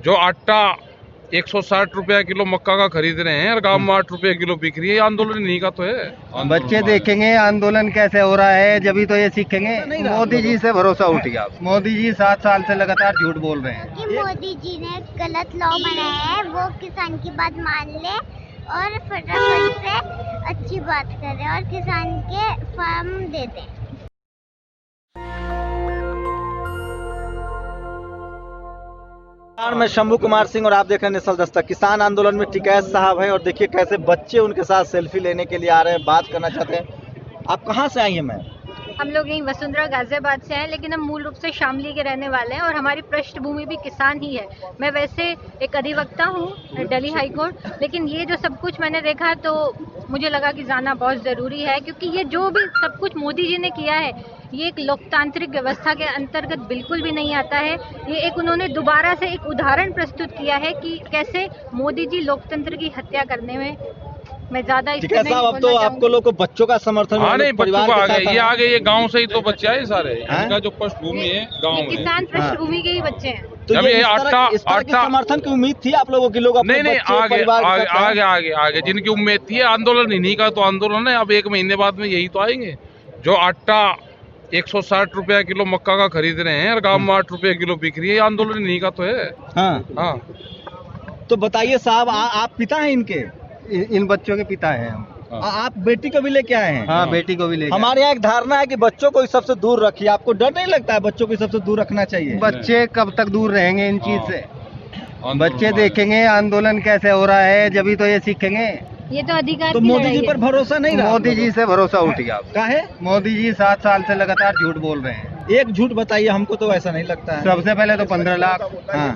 जो आटा 160 रुपया किलो मक्का का खरीद रहे हैं और गांव में 8 रुपया किलो बिक रही है, आंदोलन नहीं का तो है। बच्चे देखेंगे आंदोलन कैसे हो रहा है, जब तो ये सीखेंगे। मोदी जी से भरोसा उठ गया। मोदी जी 7 साल से लगातार झूठ बोल रहे हैं कि मोदी जी ने गलत लॉ बनाया है, वो किसान की बात मान ले और फटाफट से अच्छी बात करे और किसान के फार्म दे दे। मैं शंभू कुमार सिंह और आप देख रहे हैं नेशनल दस्तक। किसान आंदोलन में टिकैत साहब हैं और देखिए कैसे बच्चे उनके साथ सेल्फी लेने के लिए आ रहे हैं, बात करना चाहते हैं। आप कहाँ से आई हैं मैम? हम लोग यहीं वसुंधरा गाजियाबाद से हैं, लेकिन हम मूल रूप से शामली के रहने वाले हैं और हमारी पृष्ठभूमि भी किसान ही है। मैं वैसे एक अधिवक्ता हूँ दिल्ली हाई कोर्ट, लेकिन ये जो सब कुछ मैंने देखा तो मुझे लगा कि जाना बहुत ज़रूरी है, क्योंकि ये जो भी सब कुछ मोदी जी ने किया है ये एक लोकतांत्रिक व्यवस्था के अंतर्गत बिल्कुल भी नहीं आता है। ये एक उन्होंने दोबारा से एक उदाहरण प्रस्तुत किया है कि कैसे मोदी जी लोकतंत्र की हत्या करने में। मैं ज्यादा ठीक है साहब, अब तो आपको लोग को बच्चों का समर्थन नहीं, बच्चों का आ गए, ये गांव से ही तो बच्चे आए सारे। इनका जो पृष्ठभूमि है गांव में, किसान पृष्ठभूमि के ही बच्चे हैं। तो ये आटा समर्थन की उम्मीद थी आप लोगों के लोग अपने आगे जिनकी उम्मीद थी। आंदोलन इन्हीं का तो आंदोलन है। अब 1 महीने बाद में यही तो आएंगे। जो आटा 160 रुपया किलो मक्का का खरीद रहे हैं और गांव में 8 रुपया किलो बिक रही है, आंदोलन इन्हीं का तो है। हाँ। तो बताइए साहब, आप पिता हैं इनके? इन बच्चों के पिता हैं हम। आप बेटी को भी लेके आए हैं? हाँ, बेटी को भी लेके। हमारे यहाँ एक धारणा है कि बच्चों को इस सबसे दूर रखिए। आपको डर नहीं लगता है बच्चों को इस सबसे दूर रखना चाहिए? बच्चे कब तक दूर रहेंगे इन चीज से? बच्चे देखेंगे आंदोलन कैसे हो रहा है, जब तो ये सीखेंगे। ये तो अधिकार तो मोदी जी पर भरोसा नहीं रहा? मोदी जी से भरोसा उठ गया। काहे? मोदी जी 7 साल से लगातार झूठ बोल रहे हैं। एक झूठ बताइए, हमको तो ऐसा नहीं लगता है। सबसे पहले तो 15 लाख। हाँ,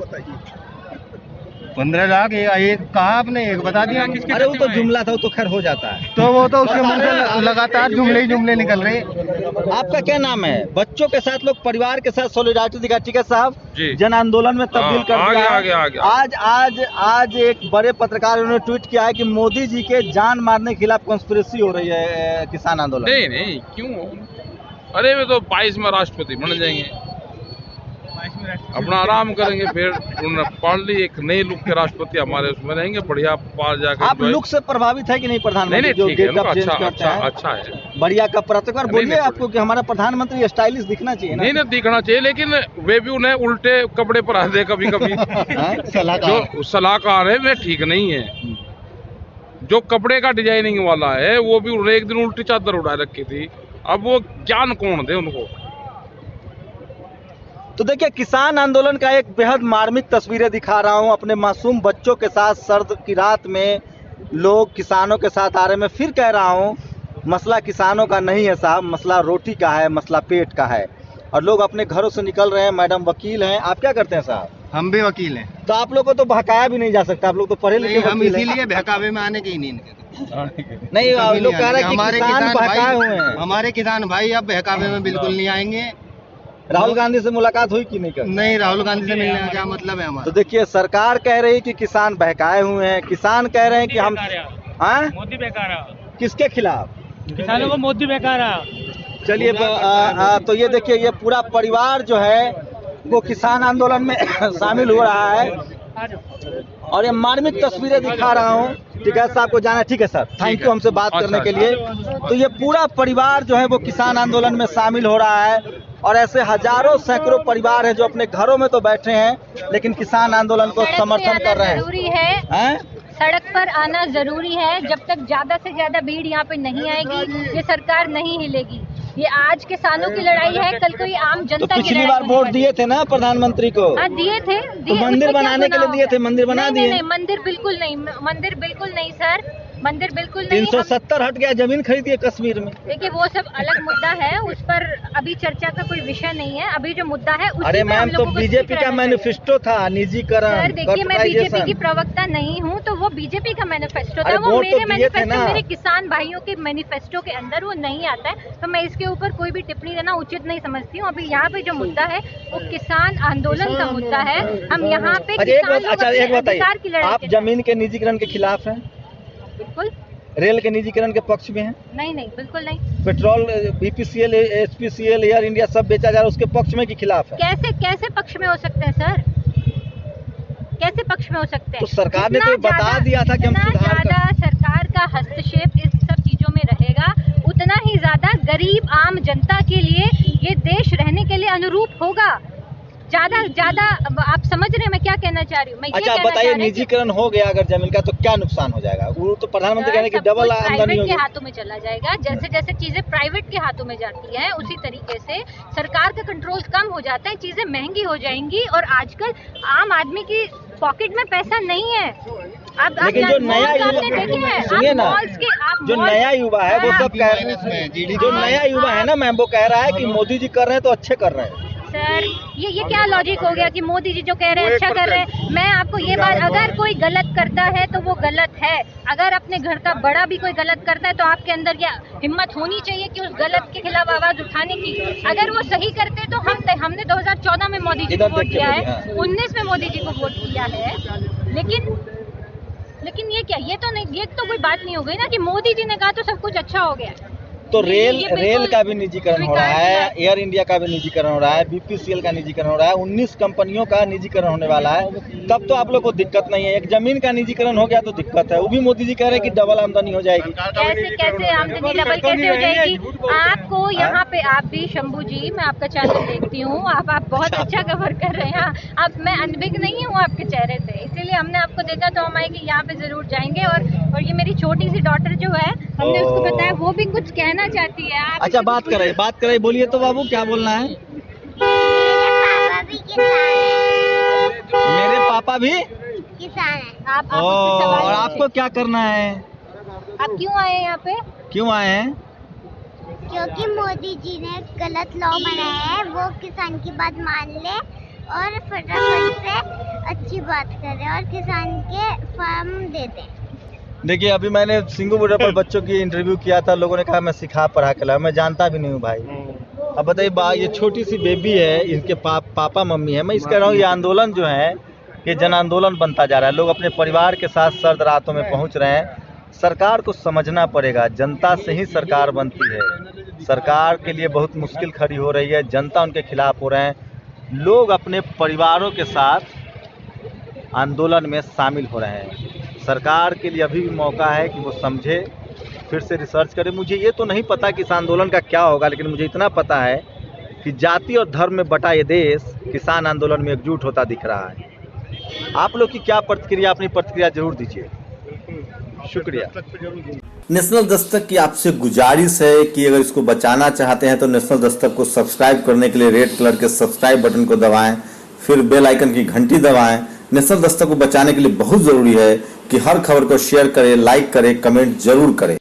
15 लाख एक कहा आपने, एक बता दिया। अरे वो तो जुमला था, वो तो खैर हो जाता है। तो वो तो उसके मुंह से लगातार जुमले ही जुमले निकल रहे। आपका क्या नाम है? बच्चों के साथ लोग परिवार के साथ सॉलिडारिटी दिखा। ठीक है साहब, जन आंदोलन में तब्दील कर दिया। आज एक बड़े पत्रकार ने ट्वीट किया है कि मोदी जी के जान मारने के खिलाफ कॉन्स्पिरेसी हो रही है किसान आंदोलन। नहीं, क्यों? अरे वे तो 22 में राष्ट्रपति बन जाएंगे, अपना आराम करेंगे। फिर उन्होंने पढ़ ली, एक नए लुक के राष्ट्रपति हमारे उसमें रहेंगे, बढ़िया पार जाकर। आप लुक से प्रभावित है कि नहीं? प्रधानमंत्री जो गेटअप चेंज करता है, अच्छा है, बढ़िया का पत्रकार बोलिए आपको कि हमारा प्रधानमंत्री स्टाइलिश दिखना चाहिए। नहीं दिखना चाहिए, लेकिन वे भी उन्हें उल्टे कपड़े पर आते कभी कभी। जो सलाहकार है वे ठीक नहीं है। जो कपड़े का डिजाइनिंग वाला है वो भी उन्हें एक दिन उल्टी चादर उड़ा रखी थी। अब वो ज्ञान कौन दे उनको? तो देखिए, किसान आंदोलन का एक बेहद मार्मिक तस्वीरें दिखा रहा हूं। अपने मासूम बच्चों के साथ सर्द की रात में लोग किसानों के साथ आ रहे हैं। मैं फिर कह रहा हूं, मसला किसानों का नहीं है साहब, मसला रोटी का है, मसला पेट का है। और लोग अपने घरों से निकल रहे हैं। मैडम वकील हैं, आप क्या करते हैं साहब? हम भी वकील हैं। तो आप लोग को तो बहकाया भी नहीं जा सकता, आप लोग तो पढ़े लिखे। हम इसीलिए बहकावे में आने के ही नहीं लोग कह रहे हैं कि किसान बहकाए हुए हैं। हमारे किसान भाई अब बहकावे में बिल्कुल नहीं आएंगे। राहुल गांधी से मुलाकात हुई कि नहीं? नहीं, राहुल गांधी से मिलने का क्या मतलब है हमारा? तो देखिए, सरकार कह रही है कि किसान बहकाए हुए हैं, किसान कह रहे हैं कि हम मोदी बेकार। किसके खिलाफ? किसानों को मोदी बेकार। चलिए, तो ये देखिए, ये पूरा परिवार जो है वो किसान आंदोलन में शामिल हो रहा है और ये मार्मिक तस्वीरें दिखा रहा हूँ। ठीक है साहब को जाना? ठीक है सर, थैंक यू हमसे बात करने के लिए। तो ये पूरा परिवार जो है वो किसान आंदोलन में शामिल हो रहा है और ऐसे हजारों सैकड़ों परिवार है जो अपने घरों में तो बैठे हैं लेकिन किसान आंदोलन को समर्थन कर रहे हैं। जरूरी है, सड़क पर आना जरूरी है। जब तक ज्यादा से ज्यादा भीड़ यहाँ पे नहीं आएगी ये सरकार नहीं हिलेगी। ये आज किसानों की लड़ाई है, कल को ये आम जनता की लड़ाई है। पिछली बार वोट दिए थे ना प्रधानमंत्री को? हाँ, दिए थे। तो मंदिर बनाने के लिए दिए थे, मंदिर बना दिए? नहीं, मंदिर बिल्कुल नहीं, मंदिर बिल्कुल नहीं सर, मंदिर बिल्कुल नहीं। 370 हट गया, जमीन खरीदी कश्मीर में। देखिए, वो सब अलग मुद्दा है, उस पर अभी चर्चा का कोई विषय नहीं है। अभी जो मुद्दा है अरे मैम, तो बीजेपी का मैनिफेस्टो था निजीकरण। सर देखिए, मैं बीजेपी की प्रवक्ता नहीं हूँ, तो वो बीजेपी का मैनिफेस्टो था, वो मेरे मैनिफेस्टो, मेरे किसान भाइयों के मैनिफेस्टो के अंदर वो नहीं आता है। तो मैं इसके ऊपर कोई भी टिप्पणी देना उचित नहीं समझती हूँ। अभी यहाँ पे जो मुद्दा है वो किसान आंदोलन का मुद्दा है। हम यहाँ पे अधिकार की लड़ाई। आप जमीन के निजीकरण के खिलाफ हैं? बिल्कुल। रेल के निजीकरण के पक्ष में हैं? नहीं, बिल्कुल नहीं। Petrol, BPCL, HPCL, air India सब बेचा जा रहा है, उसके पक्ष में कि खिलाफ है? कैसे पक्ष में हो सकते हैं सर? कैसे पक्ष में हो सकते हैं? तो सरकार ने तो जितना बता ज्यादा- दिया था कि हम जितना सुधार कर- ज्यादा सरकार का हस्तक्षेप इस सब चीजों में रहेगा, उतना ही ज्यादा गरीब आम जनता के लिए ये देश रहने के लिए अनुरूप होगा। ज्यादा आप समझ रहे हैं मैं क्या कहना चाह रही हूँ? मैं ये अच्छा, कहना बताइए, चाह रही हूँ कि निजीकरण हो गया अगर जमीन का तो क्या नुकसान हो जाएगा? वो तो प्रधानमंत्री कह रहे हैं कि सब डबल कुछ आमदनी प्राइवेट होगी। के हाथों में चला जाएगा। जैसे जैसे चीजें प्राइवेट के हाथों में जाती हैं उसी तरीके से सरकार का कंट्रोल कम हो जाता है, चीजें महंगी हो जाएंगी और आजकल आम आदमी की पॉकेट में पैसा नहीं है। अब लेकिन जो नया सुनिए ना, जो नया युवा है वो सब कह रहे हैं, जो नया युवा है ना मैम, वो कह रहा है कि मोदी जी कर रहे हैं तो अच्छे कर रहे हैं। सर ये क्या लॉजिक हो गया कि मोदी जी जो कह रहे हैं अच्छा कर रहे हैं? मैं आपको ये बात, अगर कोई गलत करता है तो वो गलत है। अगर अपने घर का बड़ा भी कोई गलत करता है तो आपके अंदर क्या हिम्मत होनी चाहिए कि उस गलत के खिलाफ आवाज उठाने की। अगर वो सही करते तो हमने 2014 में मोदी जी को वोट दिया है, 19 में मोदी जी को वोट किया है, लेकिन ये क्या, ये तो कोई बात नहीं हो गई ना कि मोदी जी ने कहा तो सब कुछ अच्छा हो गया। तो ये बिल्कुल रेल का भी निजीकरण हो रहा है, स्वीकार एयर इंडिया का भी निजीकरण हो रहा है, बीपीसीएल का निजीकरण हो रहा है, 19 कंपनियों का निजीकरण होने वाला है। तब तो आप लोग को दिक्कत नहीं है। एक जमीन का निजीकरण हो गया तो दिक्कत है, वो भी मोदी जी कह रहे हैं कि डबल आमदनी हो जाएगी। कैसे आमदनी डबल कैसे हो जाएगी? आपको यहाँ पे, आप भी शंभू जी, मैं आपका चैनल देखती हूँ, आप बहुत अच्छा कवर कर रहे हैं। अब मैं अनभिज्ञ नहीं हूँ आपके चेहरे से, इसीलिए हमने आपको देखा तो हम आए कि यहाँ पे जरूर जाएंगे। और ये मेरी छोटी सी डॉटर जो है, हमने उसको बताया, वो भी कुछ कहना चाहती है। आप अच्छा, बात करें बोलिए तो बाबू, क्या बोलना है? मेरे पापा भी किसान मेरे पापा भी किसान है। आप ओ, उससे सवाल और पूछिए। आपको क्या करना है? आप क्यों आए हैं यहाँ पे? क्यों आए हैं? क्योंकि मोदी जी ने गलत लॉ बनाया है, वो किसान की बात मान ले और फटाफट से अच्छी बात करे और किसान के फार्म दे दे। देखिए, अभी मैंने सिंगू बॉर्डर पर बच्चों की इंटरव्यू किया था, लोगों ने कहा मैं सिखा पढ़ा के लाया, मैं जानता भी नहीं हूँ भाई। अब बताइए, ये छोटी सी बेबी है, इनके पापा मम्मी है। मैं इस कह रहा हूँ, ये आंदोलन जो है ये जन आंदोलन बनता जा रहा है। लोग अपने परिवार के साथ सर्द रातों में पहुँच रहे हैं। सरकार को समझना पड़ेगा, जनता से ही सरकार बनती है। सरकार के लिए बहुत मुश्किल खड़ी हो रही है, जनता उनके खिलाफ हो रहे हैं। लोग अपने परिवारों के साथ आंदोलन में शामिल हो रहे हैं। सरकार के लिए अभी भी मौका है कि वो समझे, फिर से रिसर्च करे। मुझे ये तो नहीं पता कि इस आंदोलन का क्या होगा, लेकिन मुझे इतना पता है कि जाति और धर्म में बटा ये देश किसान आंदोलन में एकजुट होता दिख रहा है। आप लोग की क्या प्रतिक्रिया, अपनी प्रतिक्रिया जरूर दीजिए। शुक्रिया। नेशनल दस्तक की आपसे गुजारिश है कि अगर इसको बचाना चाहते हैं तो नेशनल दस्तक को सब्सक्राइब करने के लिए रेड कलर के सब्सक्राइब बटन को दबाएं, फिर बेल आइकन की घंटी दबाएं। नेशनल दस्तक को बचाने के लिए बहुत जरूरी है कि हर खबर को शेयर करें, लाइक करें, कमेंट जरूर करें।